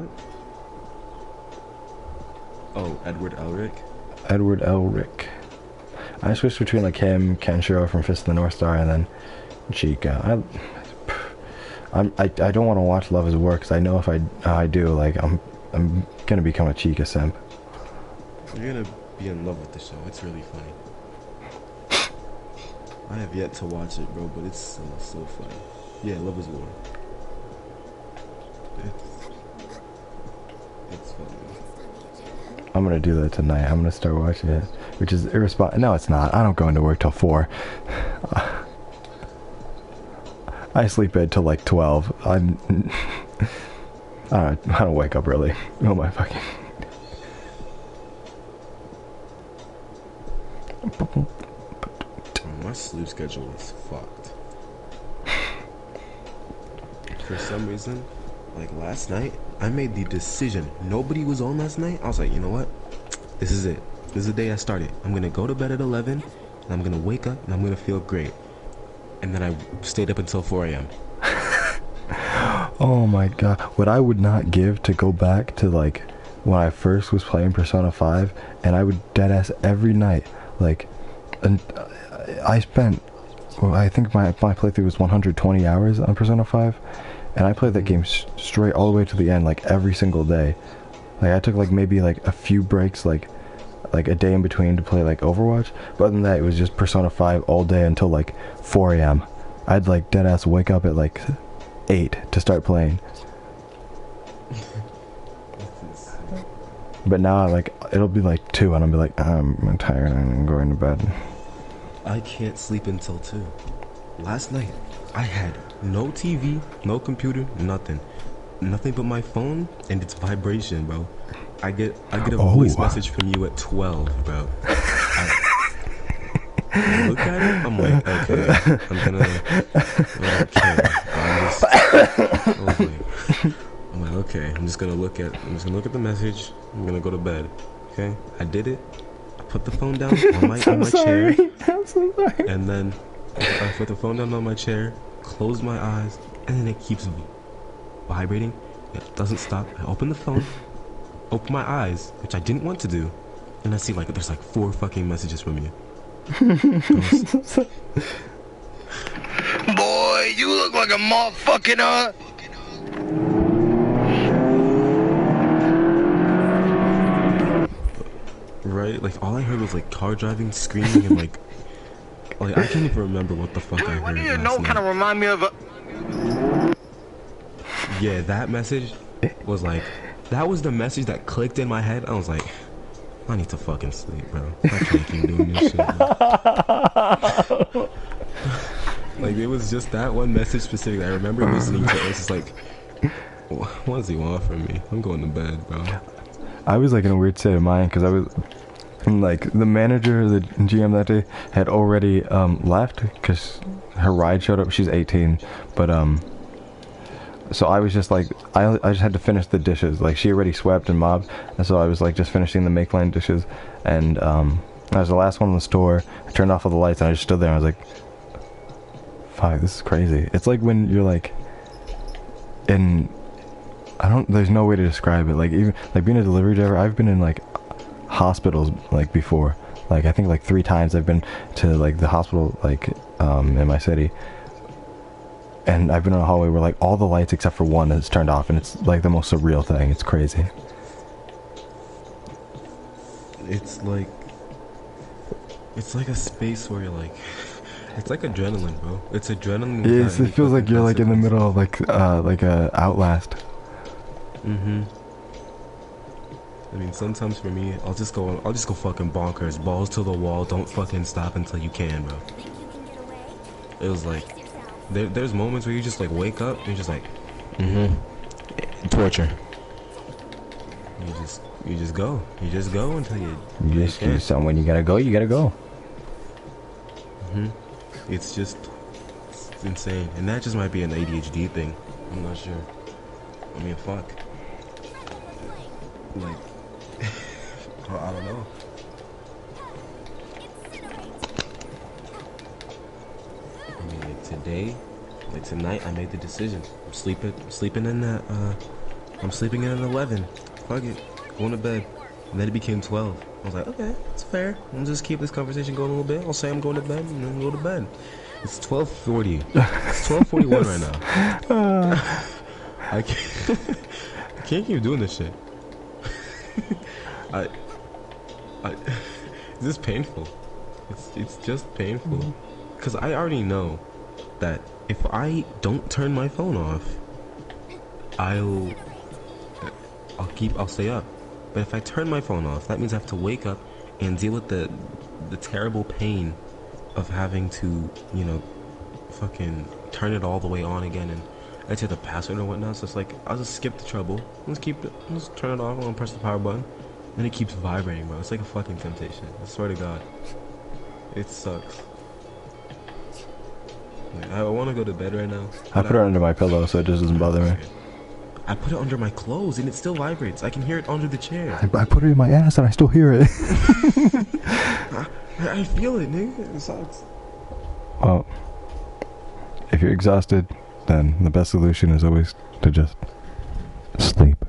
Oh, Edward Elric? Edward Elric. I switched between like him, Kenshiro from Fist of the North Star, and then Chica. I don't want to watch Love Is War because I know if I do, like I'm gonna become a Chica simp. You're gonna be in love with the show. It's really funny. I have yet to watch it, bro, but it's so funny. Yeah, Love Is War. It's funny. I'm gonna do that tonight. I'm gonna start watching it, which is irresponsible. No, it's not. I don't go into work till 4. I sleep at till like 12. I don't wake up early. Oh my fucking. My sleep schedule is fucked. For some reason, like last night, I made the decision. Nobody was on last night. I was like, you know what? This is it. This is the day I started. I'm gonna go to bed at 11, and I'm gonna wake up, and I'm gonna feel great. And then I stayed up until 4 a.m. Oh my god. What I would not give to go back to like when I first was playing Persona 5, and I would deadass every night. Like, and I spent, well, I think my playthrough was 120 hours on Persona 5, and I played that game straight all the way to the end, like every single day. Like I took like maybe like a few breaks, like a day in between to play like Overwatch, but other than that it was just Persona 5 all day until like 4 a.m. I'd like deadass wake up at like 8 to start playing. But now like it'll be like 2 and I'll be like, I'm tired, I'm going to bed. I can't sleep until 2. Last night, I had no TV, no computer, nothing but my phone and its vibration, bro. I get a voice message from you at 12, bro. I look at it, I'm like, okay, I'm like, okay, I'm just gonna look at the message. I'm gonna go to bed. Okay, I did it. I put the phone down on my chair. I'm so sorry. And then I put the phone down on my chair, close my eyes, and then it keeps vibrating. It doesn't stop. I open the phone, open my eyes, which I didn't want to do, and I see like there's like 4 fucking messages from you. Boy, you look like a motherfucking Right? Like all I heard was like car driving, screaming, and like I can't even remember what the fuck I heard. What do you last know? night. Kind of remind me of a. Yeah, that message was like, that was the message that clicked in my head. I was like, I need to fucking sleep, bro. I can't keep doing this shit, bro. Like, it was just that one message specifically. I remember listening to it. It's just like, what does he want from me? I'm going to bed, bro. I was like in a weird state of mind because I was like, the manager, the GM that day had already left because her ride showed up. She's 18, but so I was just like, I just had to finish the dishes. Like, she already swept and mopped, and so I was like just finishing the make line dishes, and I was the last one in the store. I turned off all the lights and I just stood there and I was like, fuck, this is crazy. It's like when you're like in, there's no way to describe it. Like, even like being a delivery driver, I've been in like hospitals like before. Like, I think like 3 times I've been to like the hospital like in my city. And I've been in a hallway where like all the lights except for one is turned off, and it's like the most surreal thing. It's crazy. It's like a space where you're like, it's like adrenaline, bro. It's adrenaline. Yes, it feels like you're like in the middle of like a Outlast. I mean, sometimes for me, I'll just go fucking bonkers, balls to the wall. Don't fucking stop until you can, bro. It was like, there's moments where you just like wake up and you're just like, torture. You just go until you just when you gotta go, you gotta go. It's insane, and that just might be an ADHD thing. I'm not sure. I mean, fuck. Like, I don't know. I mean, like today, like tonight, I made the decision. I'm sleeping in at 11. Fuck it, going to bed. And then it became 12. I was like, okay, it's fair. I'll just keep this conversation going a little bit. I'll say I'm going to bed and then go to bed. It's 12:40. It's 12:41 right now. I can't keep doing this shit. This is painful. It's just painful. Because I already know that if I don't turn my phone off, I'll stay up. But if I turn my phone off, that means I have to wake up and deal with the terrible pain of having to, you know, fucking turn it all the way on again and enter the password or whatnot. So it's like, I'll just skip the trouble. Just turn it off. I'm gonna press the power button. And it keeps vibrating, bro. It's like a fucking temptation. I swear to God. It sucks. Like, I want to go to bed right now. I put it under my pillow so it just doesn't bother me. I put it under my clothes and it still vibrates. I can hear it under the chair. I put it in my ass and I still hear it. I feel it, nigga. It sucks. Well, if you're exhausted, then the best solution is always to just sleep.